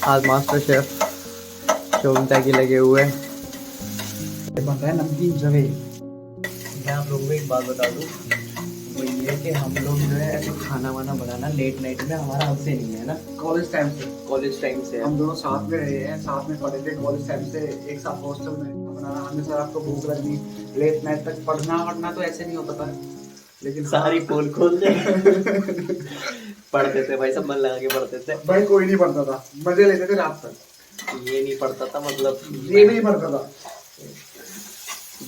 आज master chef Sobhita की लगे हुए हैं। बन रहा है नमकीन जवे। मैं आप लोगों को एक बात बता दूं, वो ये कि हम लोग जो है ऐसे खाना वाना बनाना लेट नाइट में हमारा हमसे नहीं है ना, कॉलेज टाइम से कॉलेज टाइम से है। हम दोनों साथ में रहे हैं, साथ में पढ़े थे कॉलेज टाइम से, एक साथ हॉस्टल में बनाना। हमेशा रात को भूख लगी, लेट नाइट तक पढ़ना तो ऐसे नहीं होता था, लेकिन सारी पोल खोल दे पढ़ते थे भाई, सब मन लगा के पढ़ते थे भाई। कोई नहीं पढ़ता था, मजे लेते थे रात तक। ये नहीं पढ़ता था, मतलब ये भी नहीं पढ़ता था।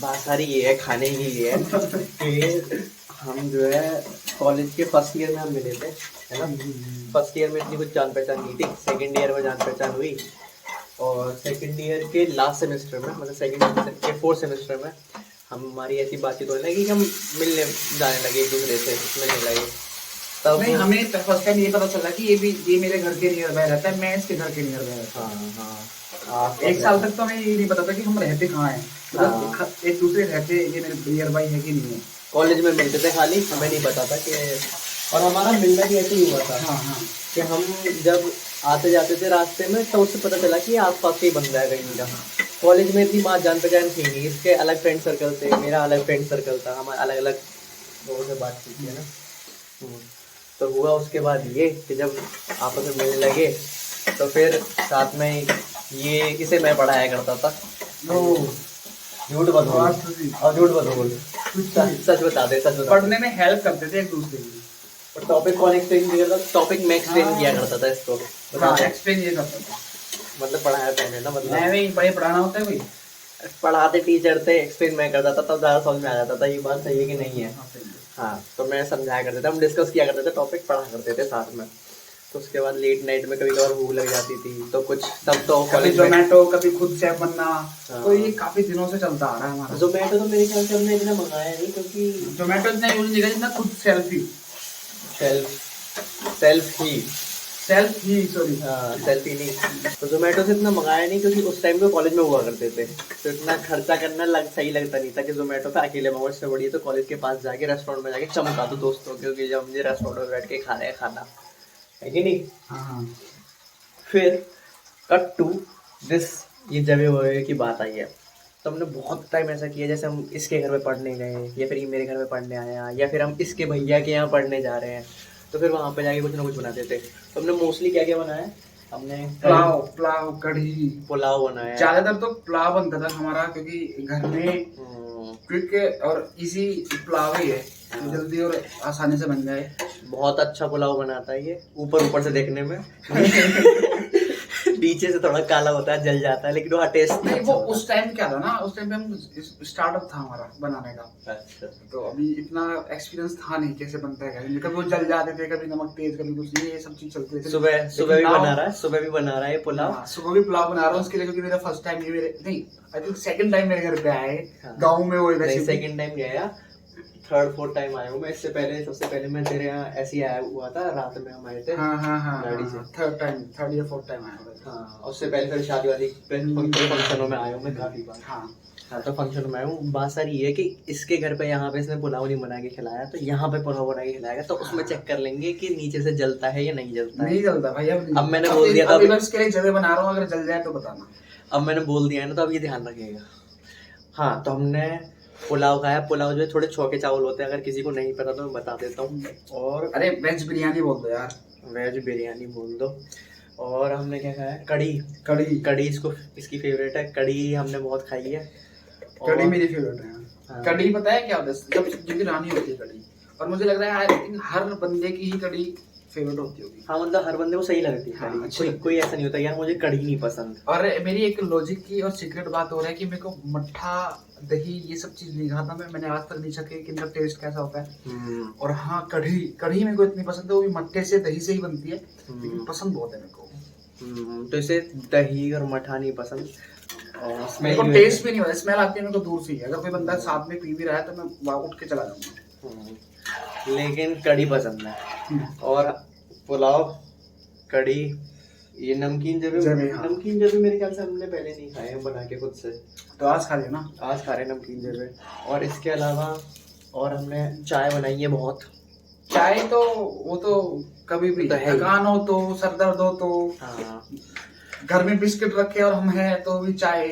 बात सारी ये है, खाने की ये है कि हम जो है कॉलेज के फर्स्ट ईयर में हम मिले थे, है ना। फर्स्ट ईयर में इतनी कुछ जान पहचान नहीं थी, सेकंड ईयर में जान पहचान हुई, और सेकंड ईयर के लास्ट सेमेस्टर में, मतलब सेकंड के फोर्थ सेमेस्टर में हमारी ऐसी बातचीत होने लगी कि हम मिलने जाने लगे, एक दूसरे से मिलने लगे। तब नहीं, हमें फर्स्ट टाइम ये पता चला कि ये मेरे घर के नियर बाय रहता है, मैं इसके घर के नियर बाय रहता हूँ। हाँ, एक साल तक तो हमें ये नहीं पता था कि हम रहते कहाँ हैं, मतलब एक दूसरे रहते ये मेरे नियर बाय है कि नहीं है। कॉलेज में मिलते थे खाली, हमें नहीं पता था कि, और हमारा मिलना भी ऐसे ही हुआ था। हाँ कि हम जब आते जाते थे रास्ते में तो उससे पता चला कि आस पास के ही बंदा है कहीं का। कॉलेज में इतनी बात जान पहचान थी नहीं, इसके अलग फ्रेंड सर्कल थे, मेरा अलग फ्रेंड सर्कल था, हम अलग अलग लोगों से बात की थी, है ना। तो हुआ उसके बाद ये कि जब आपस में मिलने लगे तो फिर साथ में ये इसे मैं पढ़ाया करता था। झूठ मत बोल, और झूठ मत बोल, सच बता दे, सच बता। पढ़ने में हेल्प करते थे एक दूसरे की। और टॉपिक कौन एक्सप्लेन किया करता, टॉपिक मैं एक्सप्लेन किया करता था इसको, एक्सप्लेन ये करता था, मतलब पढ़ाया था ना, मतलब मैं भी बड़े पढ़ाना होता है भाई। पढ़ाते टीचर थे, एक्सप्लेन मैं करता था, तब ज़्यादा समझ में आ जाता था ये बात सही है कि नहीं है। हाँ, तो मैं समझाया करते थे, हम डिस्कस किया करते थे, टॉपिक पढ़ा करते थे साथ में। तो उसके बाद लेट नाइट में कभी कभार भूख लग जाती थी तो कुछ, तब तो कभी कॉलेज जोमेटो, कभी खुद से बनना। तो ये काफी दिनों से चलता आ रहा है हमारा। जोमेटो तो मेरे ख्याल से हमने इतना मंगाया नहीं, क्योंकि जोमेटो इतना यूज नहीं किया जितना खुद सेल्फ ही सॉरी, हाँ, सेल्फी नहीं। तो जोमेटो से इतना मंगाया नहीं, क्योंकि उस टाइम पे कॉलेज में हुआ करते थे तो इतना खर्चा करना सही लगता नहीं था कि जोमेटो पे अकेले मंगाओ। इससे बढ़िया तो कॉलेज के पास जाके रेस्टोरेंट में जाके चमका दो दोस्तों, क्योंकि जब मुझे रेस्टोरेंट में बैठ के खा रहे हैं खाना, है कि नहीं। हाँ। फिर कट टू दिस, ये जगह वगैरह की बात आई है, तो हमने बहुत टाइम ऐसा किया, जैसे हम इसके घर में पढ़ने गए, या फिर ये मेरे घर में पढ़ने आया, या फिर हम इसके भैया के यहाँ पढ़ने जा रहे हैं, तो फिर वहाँ पे जाके कुछ ना कुछ बनाते थे। तो हमने मोस्टली क्या क्या बनाया, हमने पुलाव कढ़ी पुलाव बनाया, ज्यादातर तो पुलाव बनता था हमारा, क्योंकि घर में क्विक और इजी पुलाव ही है, जल्दी और आसानी से बन जाए। बहुत अच्छा पुलाव बनाता है ये, ऊपर से देखने में नीचे से थोड़ा काला होता है, जल जाता है, लेकिन वो टेस्ट नहीं। वो उस टाइम क्या था ना, उस टाइम पे हम स्टार्टअप था हमारा बनाने का। अच्छा। तो अभी इतना एक्सपीरियंस था नहीं कैसे बनता है, कभी वो जल जाते थे, कभी नमक तेज, कभी कुछ, ये सब चीज चलती थी। सुबह भी बना रहा है पुलाव। सुबह भी पुलाव बना रहा हूँ उसके लिए, क्योंकि मेरा फर्स्ट टाइम ये मेरे नहीं, आई थिंक सेकंड टाइम मेरे घर पे आए गाँव में। वो सेकंड टाइम गया, थर्ड फोर्थ टाइम आया हूँ मैं। इससे पहले, सबसे पहले मैं तेरे यहाँ ऐसे ही आया हुआ था, रात में हम आए थे गाड़ी से। थर्ड या फोर्थ टाइम आया। हाँ, उससे पहले फिर शादी वादी फंक्शनों में आया हूँ मैं काफी बार। हाँ, तो फंक्शन में आया हूँ। बात सारी ये है कि इसके घर पे यहाँ पे इसने पुलाव नहीं बना के खिलाया, तो यहाँ पे पुलाव बना के खिलाएगा, तो उसमें चेक कर लेंगे कि नीचे से जलता है या नहीं जलता है। नहीं जलता भाई। अब मैंने बोल दिया था, इसके लिए जगह बना रहा हूँ, अगर जल जाए तो बताना। अब मैंने बोल दिया है ना, तो अब ये ध्यान रखिएगा। हाँ, तो हमने पुलाव खाया। पुलाव जो है थोड़े छौके चावल होते हैं, अगर किसी को नहीं पता तो मैं बता देता हूँ। और अरे वेज बिरयानी बोल दो यार, वेज बिरयानी बोल दो। और हमने क्या खाया, कढ़ी इसकी फेवरेट है, कढ़ी हमने बहुत खाई है। कढ़ी मेरी फेवरेट है। हाँ। कढ़ी पता है क्या होता है, जब जिनकी रानी होती है कढ़ी, और मुझे लग रहा है हर बंदे की ही कढ़ी फेवरेट होती होगी। हाँ, मतलब हर बंदे को सही लगती है कढ़ी। हाँ, कोई ऐसा नहीं होता यार मुझे कढ़ी नहीं पसंद। और मेरी एक लॉजिक की और सीक्रेट बात हो रहा है कि मेरे को मट्ठा दही ये सब चीज नहीं खाता मैंने आज तक नहीं चखे कि इनका टेस्ट कैसा होता है। और हाँ, कढ़ी मेरे को इतनी पसंद है, वो भी मट्ठे से दही से ही बनती है, लेकिन पसंद बहुत है मेरे को। तो इसे दही और मट्ठा नहीं पसंद, और मेरे को टेस्ट भी नहीं होता, स्मेल आती है मेरे को दूर से ही। अगर कोई बंदा साथ में पी भी रहा है तो मैं वहाँ उठ के चला जाऊंगा। लेकिन कढ़ी पसंद है। और पुलाव, कढ़ी, ये नमकीन जबे मेरे ख्याल से हमने पहले नहीं खाए हैं बना के खुद से, तो आज खा लेना। आज खा रहे हैं नमकीन जबे। और इसके अलावा और हमने चाय बनाई है बहुत। चाय तो वो तो कभी भी थकान हो तो, सर दर्द हो तो। हाँ, घर में बिस्किट रखे और हम हैं तो भी चाय,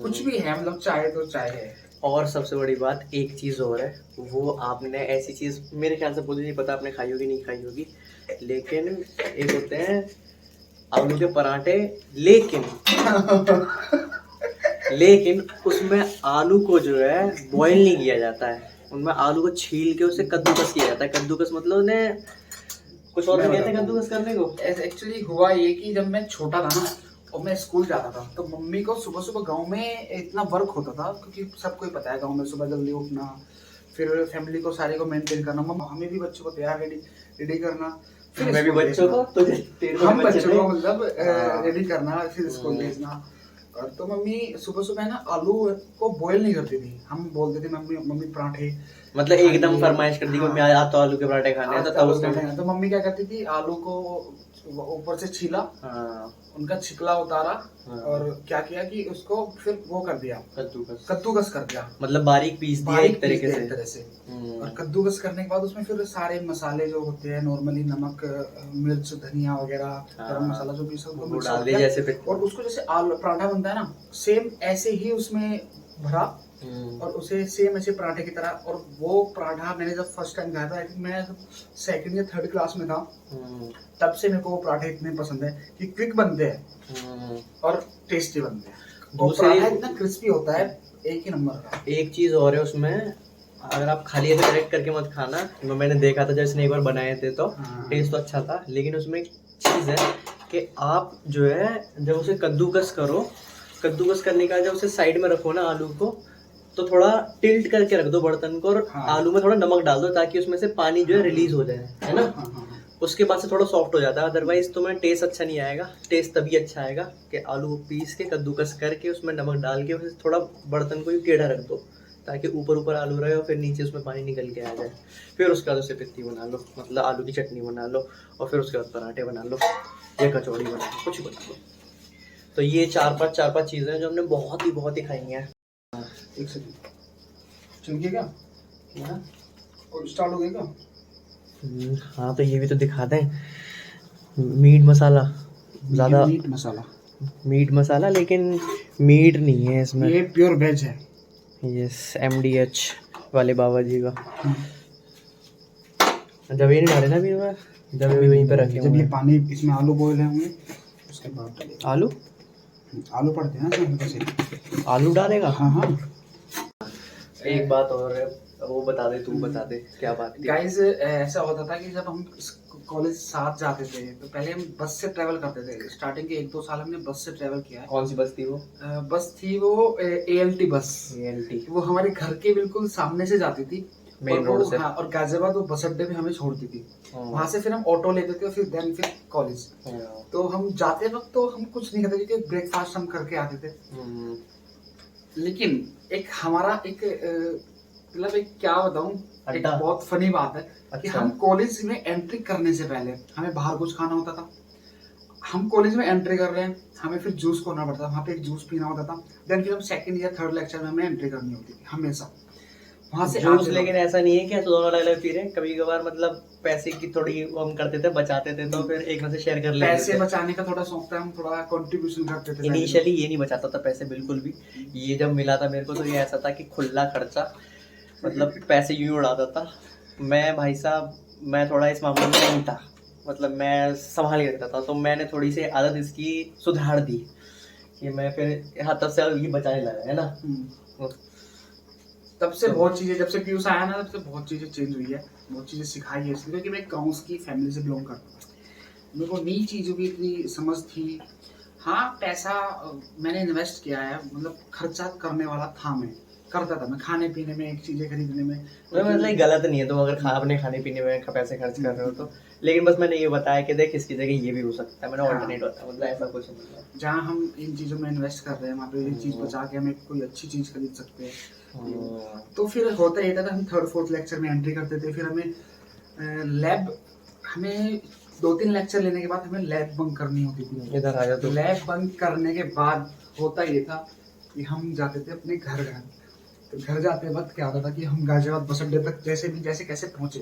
कुछ भी है मतलब चाय तो चाय है। और सबसे बड़ी बात एक चीज़ और है, वो आपने ऐसी चीज़ मेरे ख्याल से मुझे नहीं पता आपने खाई होगी नहीं खाई होगी, लेकिन एक होते हैं आलू के पराठे, लेकिन उसमें आलू को जो है बॉईल नहीं किया जाता है, उनमें आलू को छील के उसे कद्दूकस किया जाता है। कद्दूकस मतलब उन्हें कुछ और कहते हैं कद्दूकस करने को। एक्चुअली हुआ ये कि जब मैं छोटा था ना और मैं स्कूल जाता था तो मम्मी को सुबह सुबह गांव में इतना वर्क होता था, क्योंकि सबको ही पता है गांव में सुबह जल्दी उठना, फिर फैमिली को सारे को मेंटेन करना, मम्मा हमें भी बच्चों को तैयार रेडी करना, फिर मैं भी बच्चों को तो हम बच्चों को मतलब रेडी करना, फिर स्कूल भेजना। और तो मम्मी सुबह सुबह ना आलू को बॉईल नहीं करती थी, हम बोलते थे मम्मी पराठे, मतलब एकदम फरमाइश कर दी कि मैं आज तो आलू के पराठे खाने हैं, तो तब उसने तो मम्मी क्या करती थी, आलू को ऊपर से छीला, उनका छिकला उतारा, और क्या किया कि उसको फिर वो कर दिया, कद्दूकस कर दिया, मतलब बारीक पीस दिया एक तरह से। और कद्दूकस करने के बाद उसमें फिर सारे मसाले जो होते हैं नॉर्मली, नमक, मिर्च, धनिया वगैरह, गरम मसाला जो भी सब वो डाल दिया जैसे, और उसको जैसे आलू पराठा बनता है ना सेम ऐसे ही उसमें भरा, और उसे सेम ऐसे पराठे की तरह। और वो पराठा मैंने जब फर्स्ट टाइम खाया था, आई थिंक मैं सेकंड या थर्ड क्लास में था, तब से मेरे को वो पराठे इतने पसंद है कि क्विक बनते हैं और टेस्टी बनते हैं। वो पराठा इतना क्रिस्पी होता है, एक ही नंबर का। एक चीज और है उसमें, अगर आप खाली ऐसे डायरेक्ट करके मत खाना, मैंने देखा था जब इसने एक बार बनाए थे तो टेस्ट तो अच्छा था, लेकिन उसमें एक चीज़ है कि आप जो है जब उसे कद्दूकस करो, कद्दूकस करने का जब उसे साइड में रखो ना आलू को, तो थोड़ा टिल्ट करके रख दो बर्तन को, और आलू में थोड़ा नमक डाल दो ताकि उसमें से पानी जो है रिलीज हो जाए, है ना। उसके बाद से थोड़ा सॉफ्ट हो जाता है, अदरवाइज तुम्हें टेस्ट अच्छा नहीं आएगा। टेस्ट तभी अच्छा आएगा कि आलू को पीस के कद्दूकस करके उसमें नमक डाल के उसे थोड़ा बर्तन को टेढ़ा रख दो ताकि ऊपर ऊपर आलू रहे और फिर नीचे उसमें पानी निकल के आ जाए। फिर उसके बाद उसे पित्ती बना लो, मतलब आलू की चटनी बना लो, और फिर उसके बाद पराठे बना लो या कचौड़ी बना लो, कुछ बना लो। तो ये चार पांच चीज़ें हैं जो हमने बहुत ही खाई हैं। एक सेकंड चलिए क्या और स्टार्ट हो गया क्या? हाँ तो ये भी तो दिखा दें, मीट मसाला ज़्यादा, मीट मसाला लेकिन मीट नहीं है इसमें, ये प्योर वेज है। यस, MDH वाले बाबा जी का। जब ये नहीं डाले ना फिर बार, जब ये वहीं पे रखे, जब ये पानी इसमें आलू बॉईल होंगे उसके बाद आलू पड़ते हैं ना कैसे, आलू डालेगा। हाँ एक बात और है, वो बता दे, तू बता दे क्या बात थी। गाइस ऐसा होता था कि जब हम कॉलेज साथ जाते थे तो पहले हम बस से ट्रेवल करते थे। स्टार्टिंग के 1-2 साल हमने बस से ट्रेवल किया है। कौन सी बस थी वो? बस थी वो ALT बस। वो हमारे घर के बिल्कुल सामने से जाती थी, मेन रोड से। हाँ, और गाजियाबाद वो बस अड्डे में हमें छोड़ती थी। वहां से फिर हम ऑटो लेते थे, फिर कॉलेज। तो हम जाते वक्त तो हम कुछ नहीं करते क्योंकि ब्रेकफास्ट हम करके आते थे। लेकिन एक हमारा एक मतलब एक क्या बताऊं, एक बहुत फनी बात है कि हम कॉलेज में एंट्री करने से पहले हमें बाहर कुछ खाना होता था। हम कॉलेज में एंट्री कर रहे हैं, हमें फिर जूस खोना पड़ता था, वहाँ पे एक जूस पीना होता था। देन फिर हम सेकंड या थर्ड लेक्चर में हमें एंट्री करनी होती थी हमेशा वहाँ से जूस। लेकिन ऐसा नहीं है कि दोनों अलग-अलग पी रहे हैं, कभी कभार मतलब पैसे की थोड़ी हम करते थे, बचाते थे, तो फिर एक में से शेयर कर लेते थे। पैसे बचाने का थोड़ा शौक था, हम थोड़ा कंट्रीब्यूशन करते थे। इनिशियली ये नहीं बचाता था पैसे बिल्कुल भी, ये जब मिला था मेरे को तो ये ऐसा था कि खुला खर्चा, मतलब पैसे यूं उड़ाता था मैं। भाई साहब मैं थोड़ा इस मामले में नहीं था, मतलब मैं संभाल के रखता था, तो मैंने थोड़ी सी आदत इसकी सुधार दी कि मैं फिर हाँ तब से ये बचाने लगा, है ना। तब से बहुत चीजें, जब से पीयूष आया ना तब से बहुत चीजें चेंज हुई है, बहुत चीजें सिखाई है, इसलिए कि मैं गाँव की फैमिली से बिलोंग करता था, मेरे को नई चीजों की इतनी समझ थी। हाँ पैसा मैंने इन्वेस्ट किया है, मतलब खर्चा करने वाला था, मैं करता था, मैं खाने पीने में, एक चीजें खरीदने में। मतलब गलत नहीं है तो अगर अपने खाने पीने में पैसे खर्च कर रहे हो तो, लेकिन बस मैंने ये बताया कि देख इसकी जगह ये भी हो सकता है, मैंने ऑल्टरनेट होता है, मतलब ऐसा कुछ नहीं है। जहाँ हम इन चीज़ों में इन्वेस्ट कर रहे हैं वहाँ पे ये चीज़ बचा के हमें कोई अच्छी चीज़ खरीद सकते हैं। तो फिर होता ये था, हम 3rd-4th लेक्चर में एंट्री करते थे, फिर हमें लैब, हमें 2-3 लेक्चर लेने के बाद हमें लैब बंक करनी होती थी। इधर आया तो लैब बंक करने के बाद होता ये था कि हम जाते थे अपने घर। तो घर जाते वक्त क्या होता था कि हम गाजियाबाद बस अड्डे तक जैसे कैसे पहुंचे,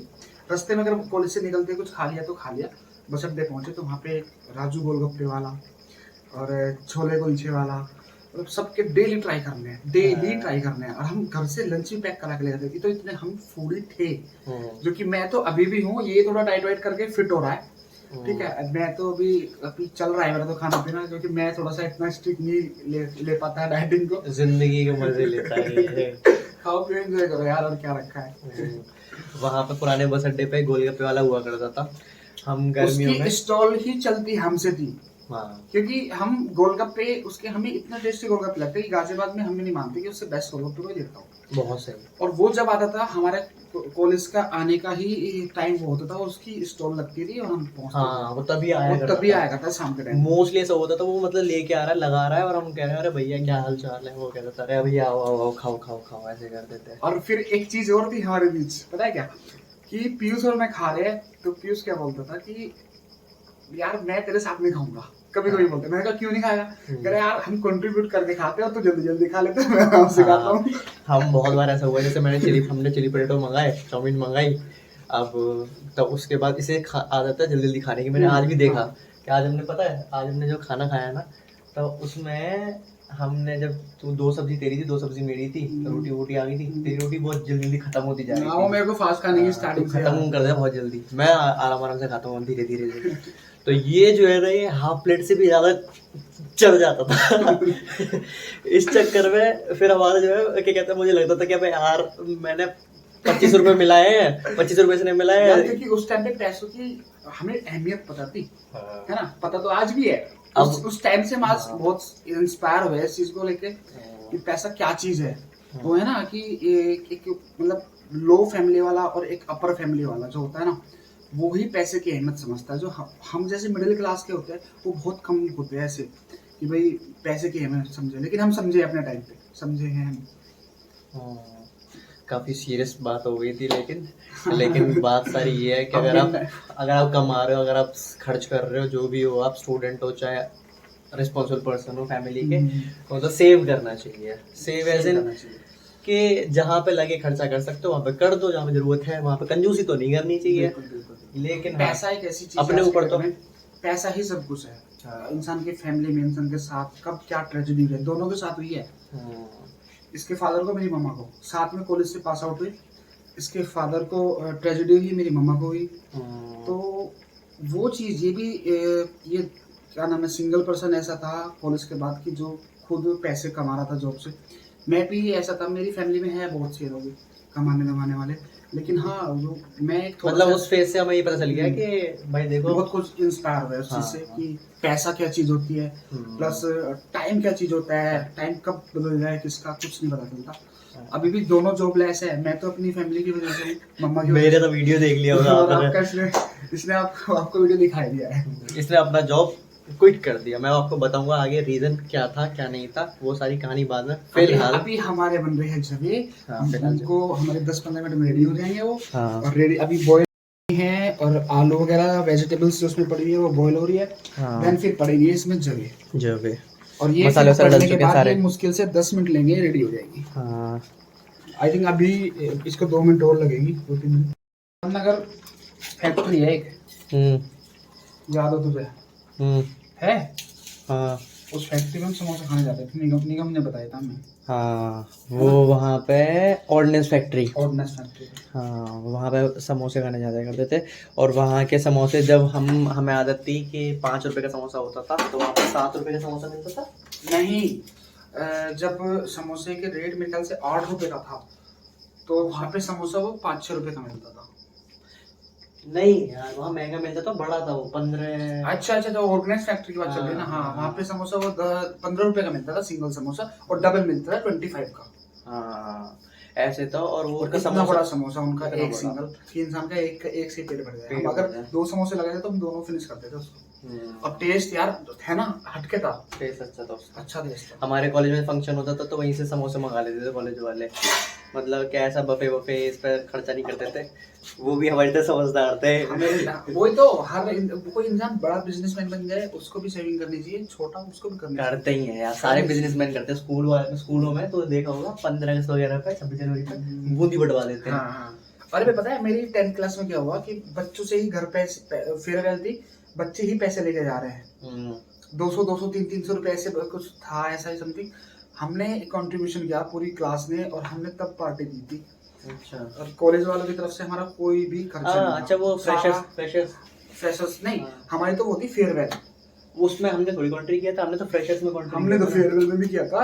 रास्ते में अगर कॉलेज से निकलते कुछ खा लिया तो खा लिया, बस अड्डे पहुंचे तो वहाँ पे राजू गोलगप्पे वाला और छोले कुलचे वाला, मतलब सबके डेली ट्राई करने हैं, डेली ट्राई करने हैं। और हम घर से लंच भी पैक करा के ले जाते थे, तो इतने हम फूडी थे। जो कि मैं तो अभी भी हूँ, ये थोड़ा डाइट वाइट करके फिट हो रहा है, ठीक है। मैं तो अभी चल रहा है मेरा तो खाना पीना, क्योंकि मैं थोड़ा सा इतना स्ट्रिक्ट नहीं ले पाता है डाइटिंग को। जिंदगी के मजे लेता है ये। खाओ पियो एंजॉय करो यार, और क्या रखा है। वहाँ पे पुराने बस अड्डे पे गोलगप्पे वाला हुआ करता था, हम गर्मियों में उसकी स्टॉल ही चलती हमसे थी, हाँ क्योंकि हम गोलगप्पे उसके हमें इतना टेस्टी गोलगप्पे लगते हैं कि गाजियाबाद में हम नहीं मानते कि उससे बेस्ट गोलगप्पे कोई देता हो। बहुत सही। और वो जब आता था हमारे कॉलेज का आने का ही टाइम वो होता था, उसकी स्टॉल लगती थी और हम पहुंचते हाँ वो तभी आया वो तभी आया करता शाम के टाइम। मोस्टली ऐसा होता था, वो मतलब लेके आ रहा है, लगा रहा है, और हम कह रहे हैं अरे भैया क्या हाल चाल है, वो कहता था अरे भैया आओ आओ आओ खाओ खाओ खाओ, ऐसे कर देते हैं। और फिर एक चीज और थी हमारे बीच, पता है क्या, कि पीयूष और मैं खा रहे हैं, तो पीयूष क्या बोलता था कि यार मैं तेरे साथ नहीं खाऊंगा, कभी कभी बोलते। मैंने कहा क्यों नहीं खाएगा, कह रहे यार हम कंट्रीब्यूट करके खाते हैं और तू जल्दी जल्दी खा लेते मैं आराम से खाता हूँ। हम बहुत बार ऐसा हुआ, जैसे हमने चिली पटेटो मंगाए, चाउमीन मंगाई, अब तो उसके बाद इसे आदत है जल्दी जल्दी खाने की। मैंने आज भी देखा कि आज हमने, पता है आज हमने जो खाना खाया ना, तो उसमें हमने जब तू 2 सब्जी तेरी थी 2 सब्जी मेरी थी, रोटी वोटी आ गई थी, तेरी रोटी बहुत जल्दी जल्दी खत्म होती जा रही थी। मेरे को फास्ट खाने की स्टार्टिंग से खत्म कर दिया बहुत जल्दी, मैं आराम आराम से खाता हूँ धीरे धीरे। तो ये जो है ना, ये हाफ प्लेट से भी ज्यादा चल जाता था। इस चक्कर में फिर हमारा जो है क्या कहते हैं, मुझे लगता था कि अबे यार मैंने 25 रुपए मिलाए हैं, 25 रुपए से नहीं मिलाए हैं, क्योंकि उस टाइम पे पैसों की हमें अहमियत पता थी, है ना, पता तो आज भी है। उस टाइम से हम आज बहुत इंस्पायर हुए इस चीज को लेके कि पैसा क्या चीज है। वो है ना कि एक मतलब लो फैमिली वाला और एक अपर फैमिली वाला जो होता है ना, वो ही पैसे की अहमियत समझता है। जो हम जैसे मिडिल क्लास के होते हैं वो बहुत कम होते हैं ऐसे कि भाई पैसे की अहमियत समझे, लेकिन हम समझे अपने टाइम पे, समझे हैं हम। काफी सीरियस बात हो गई थी, लेकिन बात सारी ये है कि अगर आप कमा रहे हो, अगर आप खर्च कर रहे हो, जो भी हो, आप स्टूडेंट हो चाहे रिस्पॉन्सिबल पर्सन हो फैमिली के, तो सेव करना चाहिए। सेव एज इन कि जहाँ पे लगे खर्चा कर सकते हो वहाँ पे कर दो, जहाँ पे जरूरत है वहाँ पे कंजूसी तो नहीं करनी चाहिए। लेकिन पैसा एक ऐसी चीज अपने ऊपर तो पैसा ही सब कुछ है। इंसान की फैमिली में, इंसान के साथ कब क्या ट्रेजेडी है, दोनों के साथ हुई है। इसके फादर को, मेरी मम्मा को, साथ में कॉलेज से पास आउट हुए। इसके फादर को ट्रेजेडी हुई, मेरी मम्मा को हुई। तो वो चीज़, ये भी ये क्या नाम है, सिंगल पर्सन ऐसा था कॉलेज के बाद कि जो खुद पैसे कमा रहा था जॉब से। मैं भी ऐसा था, मेरी फैमिली में है बहुत से लोग कमाने वाले, लेकिन हाँ जो मैं मतलब उस फेज से हमें ये पता चल गया कि भाई देखो बहुत कुछ इंस्पायर हुआ उस चीज से कि पैसा क्या चीज होती है, प्लस टाइम क्या चीज होता है, टाइम कब बदल जाए किसका कुछ नहीं पता चलता। अभी भी दोनों जॉबलेस है, मैं तो अपनी फैमिली की वजह से, मम्मा की मेरे तो वीडियो देख लिया होगा आपका, इसने आपको वीडियो दिखाई दिया है। इसने अपना जॉब क्विट कर दिया। मैं आपको बताऊंगा आगे रीजन क्या था क्या नहीं था, वो सारी कहानी बाद में। फिलहाल अभी हमारे बन रहे हैं जगह, उनको हमारे 10-15 मिनट में रेडी हो जाएंगे वो। और रेडी अभी बॉयल है, और आलू वगैरह वेजिटेबल्स जो उसमें पड़ी हुई है वो बॉयल हो रही है। देन फिर पड़ेगी इसमें जवे, और ये मसाले पड़ने के बाद ये मुश्किल से 10 मिनट लेंगे, रेडी हो जाएगी। आई थिंक अभी इसको 2 मिनट और लगेगी, 2-3 मिनट। नगर फैक्ट्री है एक, याद हो तुझे? है हाँ, उस फैक्ट्री में हम समोसा खाने जाते थे, निगम ने बताया था हमें। हाँ वो वहाँ पे ऑर्डिनेंस फैक्ट्री, हाँ वहाँ पे समोसे खाने जाया करते थे। और वहाँ के समोसे जब हमें आदत थी कि 5 रुपए का समोसा होता था, तो वहाँ पे 7 रुपए का समोसा मिलता था। नहीं, जब समोसे के रेट मेरे ख्याल से 8 रुपए का था, तो वहाँ पे समोसा वो 5-6 रुपए का मिलता था। नहीं यार, वहाँ महंगा मिलता था, बड़ा था वो 15। अच्छा, जो ऑर्गेनाइज फैक्ट्री की बात चल रही है ना, हाँ वहाँ पे समोसा वो 15 रुपए का मिलता था सिंगल समोसा, और डबल मिलता था 25 का। हाँ ऐसे तो। और वो इतना बड़ा समोसा उनका एक सिंगल, कि इंसान का एक से पेट भर जाए। अगर 2 समोसे लगे थे तो हम दोनों फिनिश करते थे उसको। और टेस्ट यार है ना, हटके था, टेस्ट अच्छा था उसका, अच्छा टेस्ट था। हमारे कॉलेज में फंक्शन होता था तो वहीं से समोसे मंगा लेते थे कॉलेज वाले। मतलब क्या ऐसा बफे इस पर खर्चा नहीं करते थे, वो भी हमारे तरह समझदार थे। वही तो, हर कोई इंसान बड़ा बिजनेसमैन बन जाए उसको भी सेविंग करनी चाहिए, छोटा उसको भी करनी चाहिए। करते ही है यार, सारे बिजनेसमैन करते हैं। स्कूलों में तो देखा होगा 15 अगस्त वगैरह पे, 26 जनवरी पे बूंदी बंटवा देते हैं। हाँ। अरे भाई पता है मेरी 10th क्लास में क्या हुआ कि बच्चों से ही घर पे फेयरवेल थी, बच्चे ही पैसे लेके जा रहे हैं। 200 300 रुपए ऐसे कुछ था, ऐसा ही समथिंग। हमने कंट्रीब्यूशन किया पूरी क्लास ने, और हमने तब पार्टी दी थी। अच्छा। और कॉलेज वालों की तरफ से हमारा कोई भी खर्चा नहीं था। अच्छा, वो फ्रेशर्स नहीं, हमारी तो वो थी फेयरवेल। उसमें हमने थोड़ी कंट्री किया था, हमने तो फ्रेशर्स में कंट्री हमने तो फेयरवेल में भी किया था,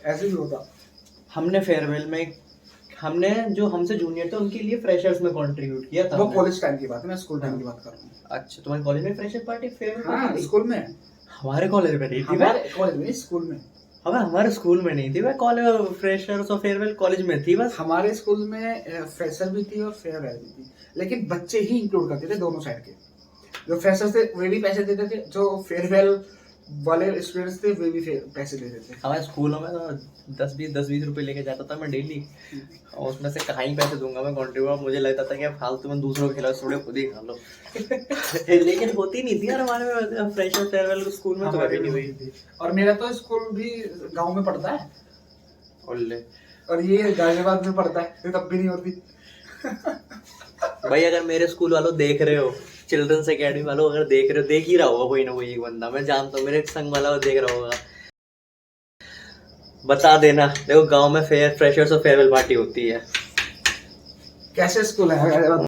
ऐसे भी होता। हमने फेयरवेल में, हमने जो हमसे जूनियर थे उनके लिए फ्रेशर्स में कंट्रीब्यूट किया था। वो कॉलेज टाइम की बात है, मैं स्कूल टाइम की बात कर रहा हूँ। अच्छा, तुम्हारे कॉलेज में फ्रेशर पार्टी, फेयरवेल हाँ, पार्टी? स्कूल में। हमारे कॉलेज में नहीं थी। हमारे कॉलेज में, स्कूल में। हमारे स्कूल में नहीं थी भाई, कॉलेज फ्रेशर्स और फेयरवेल कॉलेज में थी बस। हमारे स्कूल में फ्रेशर भी थी और फेयरवेल भी थी, लेकिन बच्चे ही इंक्लूड करते थे दोनों साइड के। जो फ्रेशर्स थे वे भी पैसे देते थे, जो फेयरवेल वाले स्टूडेंट्स थे वे भी पैसे देते थे। हमारे स्कूलों में तो 10-20 रुपए लेके जाता था मैं डेली, और उसमें से कहाँ ही पैसे दूंगा मैं कंट्रीब्यूट। मुझे लगता था कि फालतू में दूसरों को खिलाओ, थोड़े खुद ही खा लो। लेकिन होती नहीं थी यार हमारे में फ्रेशर फेयरवेल स्कूल में, तो कभी नहीं हुई थी। और मेरा तो स्कूल भी गांव में पड़ता है, और ये गाजियाबाद में पड़ता है, तब भी नहीं होती। भाई अगर मेरे स्कूल वालों देख रहे हो, चिल्ड्रंस एकेडमी वालों अगर देख रहे हो, देख ही रहा होगा कोई ना कोई एक बंदा, मैं जानता हूँ, मेरे संग वाला वो देख रहा होगा, बता देना। देखो गांव में फ्रेशर्स और फेयरवेल पार्टी होती है। कैसे स्कूल है?